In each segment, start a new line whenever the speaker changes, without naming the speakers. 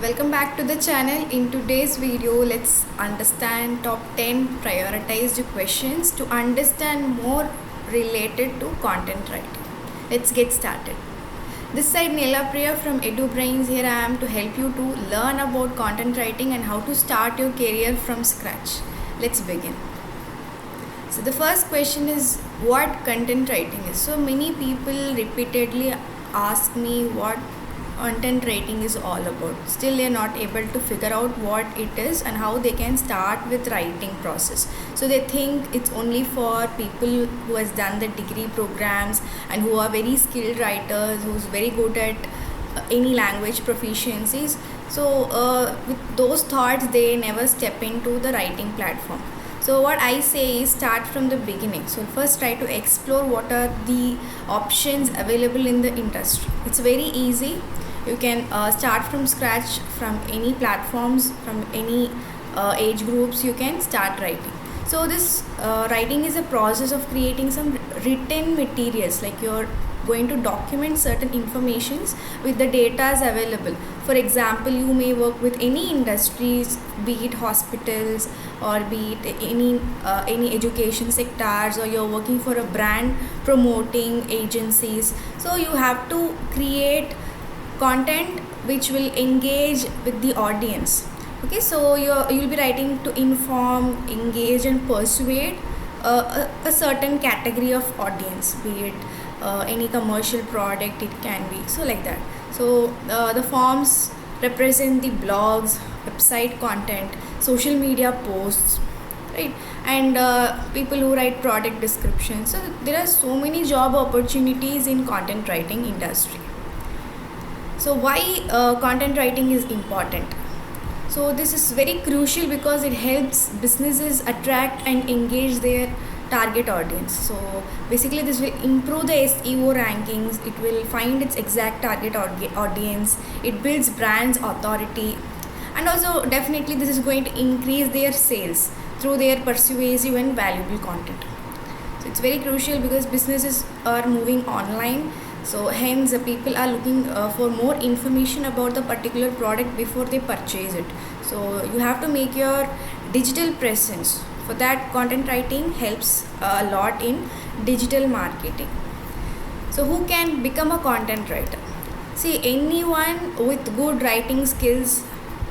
Welcome back to the channel. In today's video, let's understand top 10 prioritized questions to understand more related to content writing. Let's get started. This side Nela Priya from EduBrains. Here I am to help you to learn about content writing and how to start your career from scratch. Let's begin. So the first question is what content writing is. So many people repeatedly ask me what content writing is all about. Still they are not able to figure out what it is and how they can start with writing process. So they think it's only for people who has done the degree programs and who are very skilled writers, who's very good at any language proficiencies. So with those thoughts they never step into the writing platform. So what I say is start from the beginning. So first try to explore what are the options available in the industry. It's very easy. You can start from scratch from any platforms, from any age groups. You can start writing. So this writing is a process of creating some written materials, like you're going to document certain informations with the data available. For example, you may work with any industries, be it hospitals or be it any education sectors, or you're working for a brand promoting agencies. So you have to create content which will engage with the audience. Okay, so you'll be writing to inform, engage and persuade a certain category of audience, be it any commercial product, it can be, so like that. So the forms represent the blogs, website content, social media posts, right? And people who write product descriptions. So there are so many job opportunities in content writing industry. So why content writing is important? So this is very crucial because it helps businesses attract and engage their target audience. So basically this will improve the SEO rankings, it will find its exact target audience, it builds brands authority, and also definitely this is going to increase their sales through their persuasive and valuable content. So it's very crucial because businesses are moving online. So hence people are looking for more information about the particular product before they purchase it. So you have to make your digital presence. For that, content writing helps a lot in digital marketing. So who can become a content writer? See, anyone with good writing skills,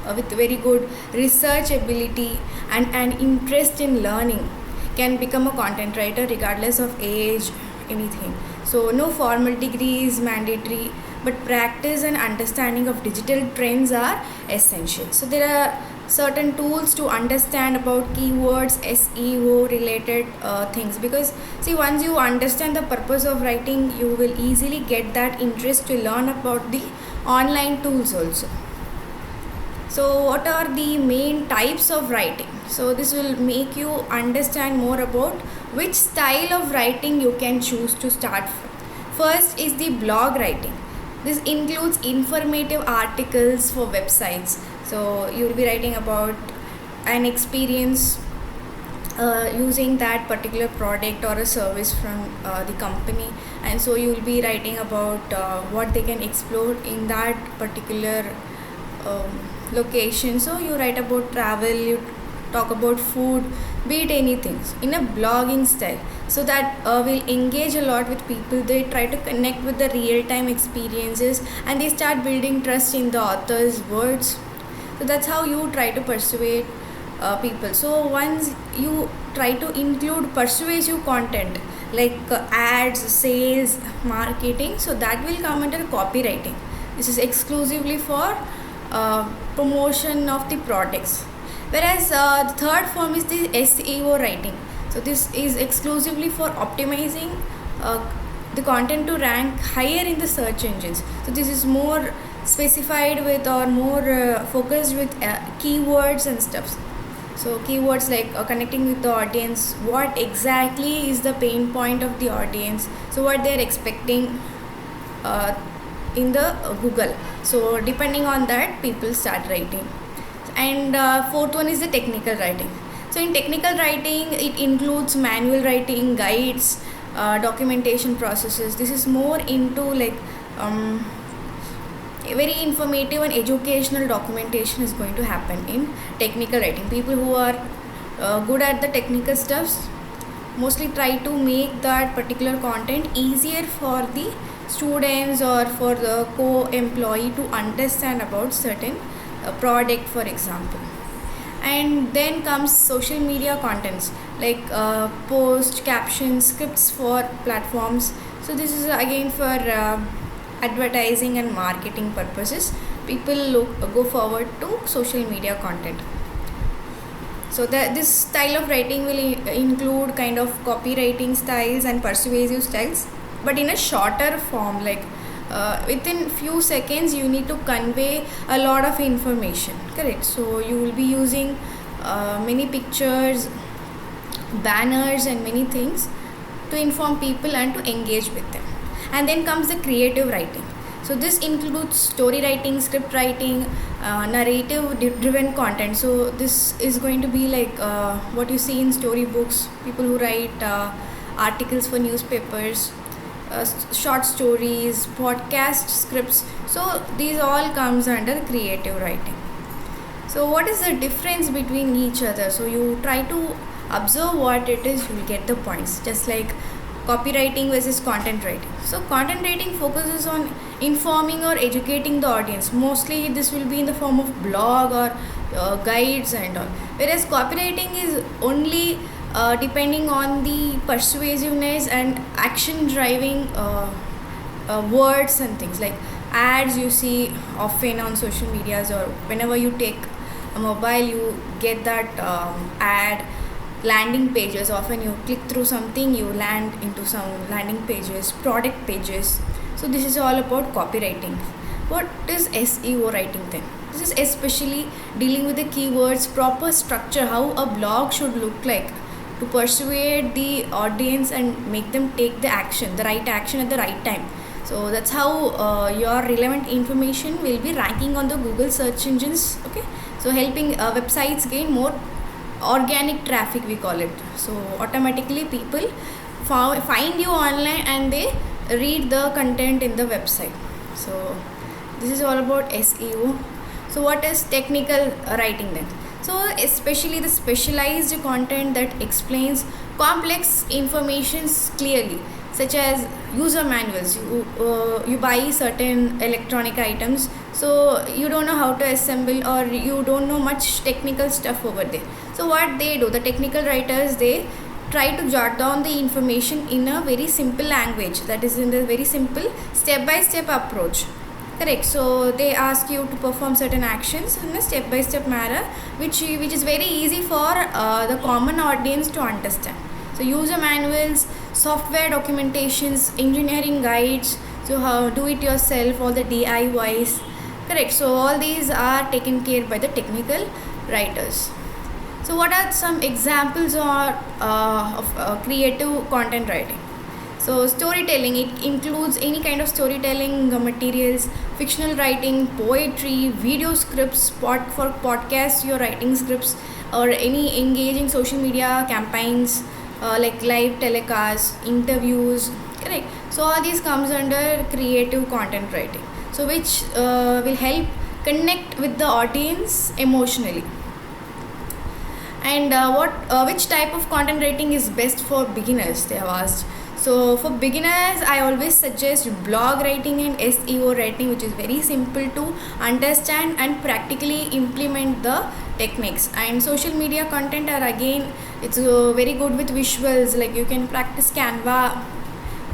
with very good research ability and an interest in learning can become a content writer regardless of age, anything. So no formal degree is mandatory, but practice and understanding of digital trends are essential. So there are certain tools to understand about keywords, SEO related things, because see, once you understand the purpose of writing, you will easily get that interest to learn about the online tools also. So what are the main types of writing? So this will make you understand more about which style of writing you can choose to start from. First is the blog writing. This includes informative articles for websites. So you will be writing about an experience using that particular product or a service from the company, and so you will be writing about what they can explore in that particular location. So you write about travel, you talk about food, be it anything in a blogging style, so that will engage a lot with people. They try to connect with the real-time experiences and they start building trust in the author's words. So that's how you try to persuade people. So once you try to include persuasive content like ads, sales, marketing, so that will come under copywriting. This is exclusively for promotion of the products. Whereas the third form is the SEO writing. So this is exclusively for optimizing the content to rank higher in the search engines. So this is more specified with or more focused with keywords and stuff. So keywords like connecting with the audience, what exactly is the pain point of the audience, so what they are expecting in the Google. So depending on that, people start writing. And fourth one is the technical writing. So in technical writing, it includes manual writing, guides, documentation processes. This is more into like very informative and educational documentation is going to happen in technical writing. People who are good at the technical stuffs mostly try to make that particular content easier for the students or for the co-employee to understand about certain product, for example. And then comes social media contents like post, captions, scripts for platforms. So this is again for advertising and marketing purposes. People go forward to social media content. So this style of writing will include kind of copywriting styles and persuasive styles, but in a shorter form, like within few seconds you need to convey a lot of information, correct? So you will be using many pictures, banners and many things to inform people and to engage with them. And then comes the creative writing. So this includes story writing, script writing, narrative driven content. So this is going to be like what you see in storybooks, people who write articles for newspapers, short stories, podcast scripts. So these all comes under creative writing. So what is the difference between each other? So you try to observe what it is, you will get the points. Just like copywriting versus content writing. So content writing focuses on informing or educating the audience. Mostly this will be in the form of blog or guides and all. Whereas copywriting is only depending on the persuasiveness and action driving words and things like ads you see often on social medias, or whenever you take a mobile you get that ad. Landing pages, often you click through something, you land into some landing pages, product pages. So this is all about copywriting. What is SEO writing then? This is especially dealing with the keywords, proper structure, how a blog should look like to persuade the audience and make them take the action, the right action at the right time. So that's how your relevant information will be ranking on the Google search engines. Okay, so helping websites gain more organic traffic, we call it. So automatically people find you online and they read the content in the website. So this is all about SEO. So what is technical writing then? So especially the specialized content that explains complex informations clearly, such as user manuals. You buy certain electronic items, so you don't know how to assemble or you don't know much technical stuff over there. So what they do, the technical writers, they try to jot down the information in a very simple language, that is in the very simple step-by-step approach, correct? So they ask you to perform certain actions in a step-by-step manner, which is very easy for the common audience to understand. So user manuals, software documentations, engineering guides, so how do it yourself, all the DIYs, correct? So all these are taken care by the technical writers. So what are some examples of creative content writing? So storytelling, it includes any kind of storytelling materials, fictional writing, poetry, video scripts, for podcasts you're writing scripts, or any engaging social media campaigns like live telecasts, interviews, correct? So all these comes under creative content writing, so which will help connect with the audience emotionally. And which type of content writing is best for beginners, they have asked. So for beginners, I always suggest blog writing and SEO writing, which is very simple to understand and practically implement the techniques. And social media content are again, it's very good with visuals, like you can practice Canva.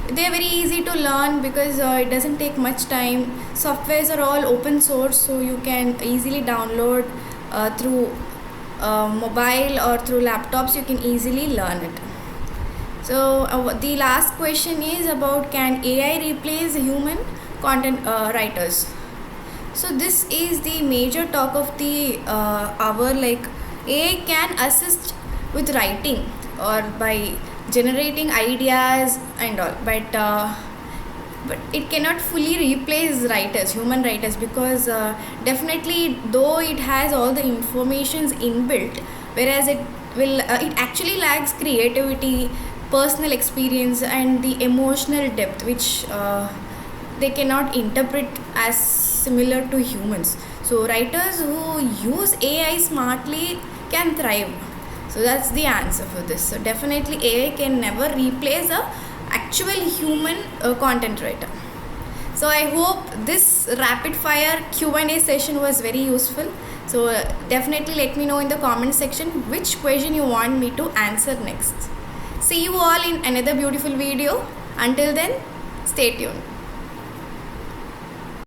They are very easy to learn because it doesn't take much time. Softwares are all open source, so you can easily download through mobile or through laptops, you can easily learn it. So the last question is about, can AI replace human content writers? So this is the major talk of the hour, like AI can assist with writing or by generating ideas and all, but it cannot fully replace writers, human writers, because definitely though it has all the informations inbuilt, whereas it actually lacks creativity, personal experience and the emotional depth, which they cannot interpret as similar to humans. So writers who use AI smartly can thrive. So that's the answer for this. So definitely AI can never replace a actual human content writer. So I hope this rapid fire Q&A session was very useful. So definitely let me know in the comment section which question you want me to answer next. See you all in another beautiful video. Until then, stay tuned.